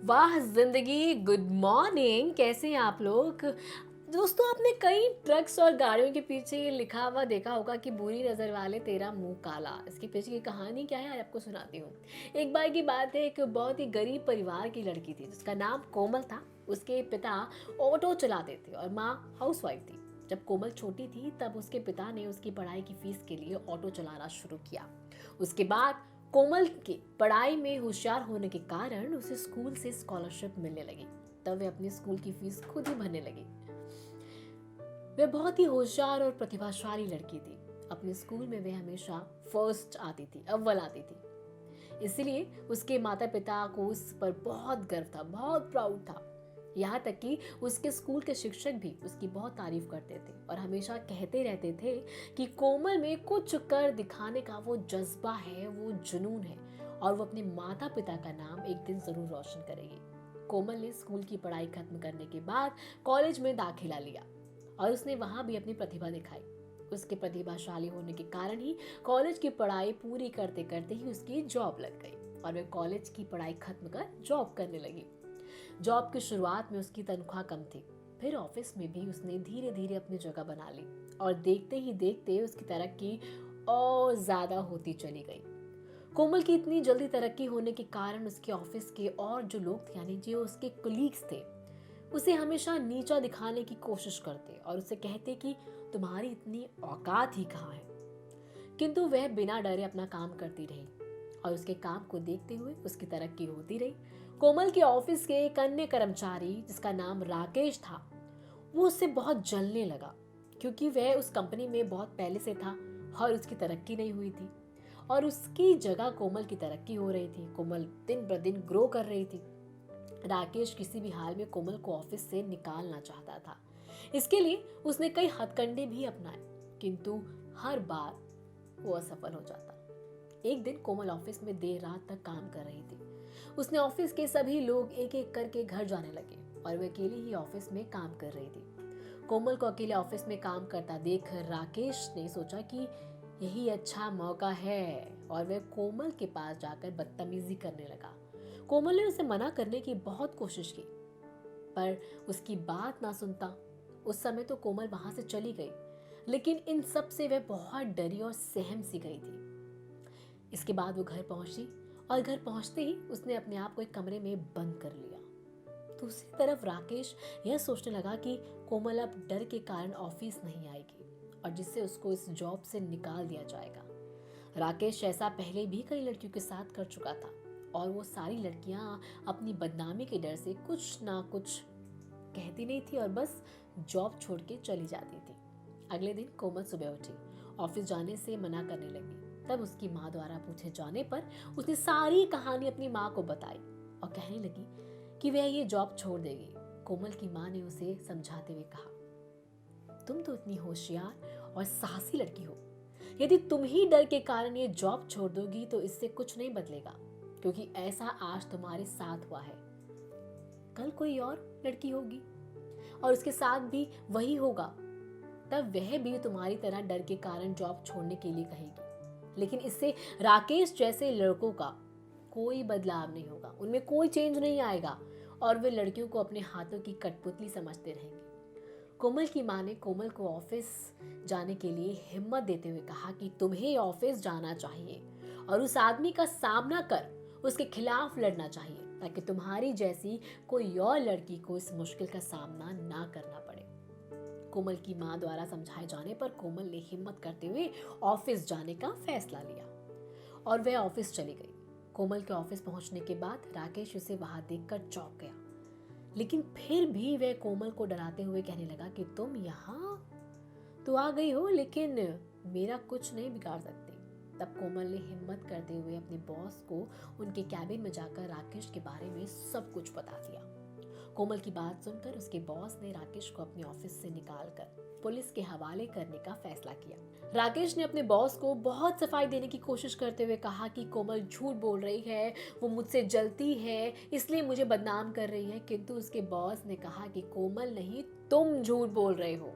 वाह जिंदगी, good morning. कैसे हैं आप लोग? दोस्तों, आपने कई ट्रक्स और गाड़ियों के पीछे ये लिखा हुआ देखा होगा कि बुरी नजर वाले तेरा मुंह काला। इसके पीछे की कहानी क्या है, आज आपको सुनाती हूँ। एक बार की बात है, एक बहुत ही गरीब परिवार की लड़की थी जिसका नाम कोमल था। उसके पिता ऑटो चलाते थे और माँ हाउसवाइफ थी। जब कोमल छोटी थी तब उसके पिता ने उसकी पढ़ाई की फीस के लिए ऑटो चलाना शुरू किया। उसके बाद कोमल के पढ़ाई में होशियार होने के कारण उसे स्कूल से स्कॉलरशिप मिलने लगी। तब वे अपनी स्कूल की फीस खुद ही भरने लगी। वे बहुत ही होशियार और प्रतिभाशाली लड़की थी। अपने स्कूल में वे हमेशा फर्स्ट आती थी, अव्वल आती थी। इसलिए उसके माता पिता को उस पर बहुत गर्व था, बहुत प्राउड था। यहाँ तक कि उसके स्कूल के शिक्षक भी उसकी बहुत तारीफ करते थे और हमेशा कहते रहते थे कि कोमल में कुछ कर दिखाने का वो जज्बा है, वो जुनून है और वो अपने माता पिता का नाम एक दिन जरूर रोशन करेगी। कोमल ने स्कूल की पढ़ाई खत्म करने के बाद कॉलेज में दाखिला लिया और उसने वहां भी अपनी प्रतिभा दिखाई। उसके प्रतिभाशाली होने के कारण ही कॉलेज की पढ़ाई पूरी करते करते ही उसकी जॉब लग गई और वह कॉलेज की पढ़ाई खत्म कर जॉब करने लगी। जॉब की शुरुआत में उसकी तनख्वाह कम थी, फिर ऑफिस में भी उसने धीरे धीरे अपनी जगह बना ली और देखते ही देखते उसकी तरक्की और ज्यादा होती चली गई। कोमल की इतनी जल्दी तरक्की होने के कारण उसके ऑफिस के और जो लोग थे, यानी जो उसके कुलीग्स थे, उसे हमेशा नीचा दिखाने की कोशिश करते और उसे कहते कि तुम्हारी इतनी औकात ही कहाँ है। किंतु वह बिना डरे अपना काम करती रही और उसके काम को देखते हुए उसकी तरक्की होती रही। कोमल के ऑफिस के एक अन्य कर्मचारी जिसका नाम राकेश था, वो उससे बहुत जलने लगा क्योंकि वह उस कंपनी में बहुत पहले से था और उसकी तरक्की नहीं हुई थी और उसकी जगह कोमल की तरक्की हो रही थी। कोमल दिन ब दिन ग्रो कर रही थी। राकेश किसी भी हाल में कोमल को ऑफिस से निकालना चाहता था। इसके लिए उसने कई हथकंडे भी अपनाए, किंतु हर बार वो असफल हो जाता। एक दिन कोमल ऑफिस में देर रात तक काम कर रही थी। उसने ऑफिस के सभी लोग एक एक करके घर जाने लगे और वह अकेले ही ऑफिस में काम कर रही थी। कोमल को अकेले ऑफिस में काम करता देख राकेश ने सोचा कि यही अच्छा मौका है और वह कोमल के पास जाकर बदतमीजी करने लगा। कोमल ने उसे मना करने की बहुत कोशिश की, पर उसकी बात ना सुनता। उस समय तो कोमल वहां से चली गई, लेकिन इन सब से वह बहुत डरी और सहम सी गई थी। इसके बाद वो घर पहुंची और घर पहुंचते ही उसने अपने आप को एक कमरे में बंद कर लिया। दूसरी तरफ राकेश यह सोचने लगा कि कोमल अब डर के कारण ऑफिस नहीं आएगी और जिससे उसको इस जॉब से निकाल दिया जाएगा। राकेश ऐसा पहले भी कई लड़कियों के साथ कर चुका था और वो सारी लड़कियां अपनी बदनामी के डर से कुछ ना कुछ कहती नहीं थी और बस जॉब छोड़ के चली जाती थी। अगले दिन कोमल सुबह उठी, ऑफिस जाने से मना करने लगी। तब उसकी माँ द्वारा पूछे जाने पर उसने सारी कहानी अपनी माँ को बताई और कहने लगी कि वह ये जॉब छोड़ देगी। कोमल की माँ ने उसे समझाते हुए कहा, तुम तो इतनी होशियार और साहसी लड़की हो, यदि तुम ही डर के कारण ये जॉब छोड़ दोगी तो इससे कुछ नहीं बदलेगा, क्योंकि ऐसा आज तुम्हारे साथ हुआ है, कल कोई और लड़की होगी और उसके साथ भी वही होगा। तब वह भी तुम्हारी तरह डर के कारण जॉब छोड़ने के लिए कहेगी, लेकिन इससे राकेश जैसे लड़कों का कोई बदलाव नहीं होगा, उनमें कोई चेंज नहीं आएगा और वे लड़कियों को अपने हाथों की कठपुतली समझते रहेंगे। कोमल की माँ ने कोमल को ऑफिस जाने के लिए हिम्मत देते हुए कहा कि तुम्हें ऑफिस जाना चाहिए और उस आदमी का सामना कर उसके खिलाफ लड़ना चाहिए, ताकि तुम्हारी जैसी कोई और लड़की को इस मुश्किल का सामना ना करना पड़े। कोमल की माँ द्वारा समझाए जाने पर कोमल ने हिम्मत करते हुए ऑफिस जाने का फैसला लिया और वह ऑफिस चली गई। कोमल के ऑफिस पहुंचने के बाद राकेश उसे वहां देखकर चौंक गया, लेकिन फिर भी वह कोमल को डराते हुए कहने लगा कि तुम यहाँ तो आ गई हो, लेकिन मेरा कुछ नहीं बिगाड़ सकती। तब कोमल ने हिम्मत करते हुए अपने बॉस को उनके कैबिन में जाकर राकेश के बारे में सब कुछ बता दिया। कोमल की बात सुनकर उसके बॉस ने राकेश को अपने ऑफिस से निकालकर पुलिस के हवाले करने का फैसला किया। राकेश ने अपने बॉस को बहुत सफाई देने की कोशिश करते हुए कहा कि कोमल झूठ बोल रही है, वो मुझसे जलती है, इसलिए मुझे बदनाम कर रही है। किंतु उसके बॉस ने कहा कि कोमल नहीं, तुम झूठ बोल रहे हो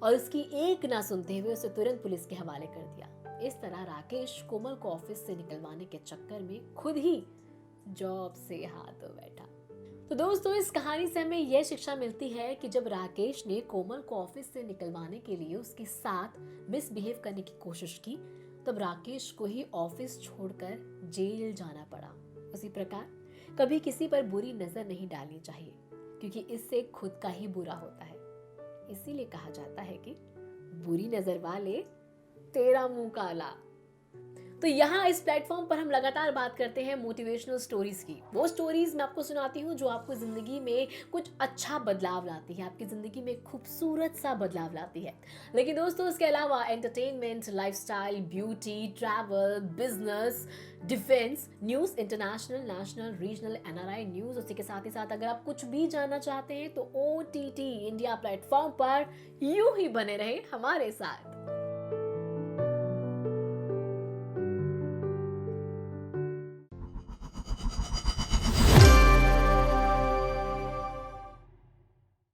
और उसकी एक ना सुनते हुए उसे तुरंत पुलिस के हवाले कर दिया। इस तरह राकेश कोमल को ऑफिस से निकलवाने के चक्कर में खुद ही जॉब से हाथों बैठा। तो दोस्तों इस कहानी से हमें यह शिक्षा मिलती है कि जब राकेश ने कोमल को ऑफिस से निकलवाने के लिए उसके साथ मिसबिहेव करने की कोशिश की, तब राकेश को ही ऑफिस छोड़कर जेल जाना पड़ा। उसी प्रकार कभी किसी पर बुरी नजर नहीं डालनी चाहिए, क्योंकि इससे खुद का ही बुरा होता है। इसीलिए कहा जाता है कि बुरी नजर वाले तेरा मुंह काला। तो यहाँ इस प्लेटफॉर्म पर हम लगातार बात करते हैं मोटिवेशनल स्टोरीज की। वो स्टोरीज मैं आपको सुनाती हूँ जो आपको जिंदगी में कुछ अच्छा बदलाव लाती है, आपकी जिंदगी में खूबसूरत सा बदलाव लाती है। लेकिन दोस्तों इसके अलावा entertainment, lifestyle, beauty, travel, business, defence, news, international, national, regional, NRI news, उसी के साथ ही साथ अगर आप कुछ भी जानना चाहते हैं तो OTT इंडिया प्लेटफॉर्म पर यूं ही बने रहे हमारे साथ।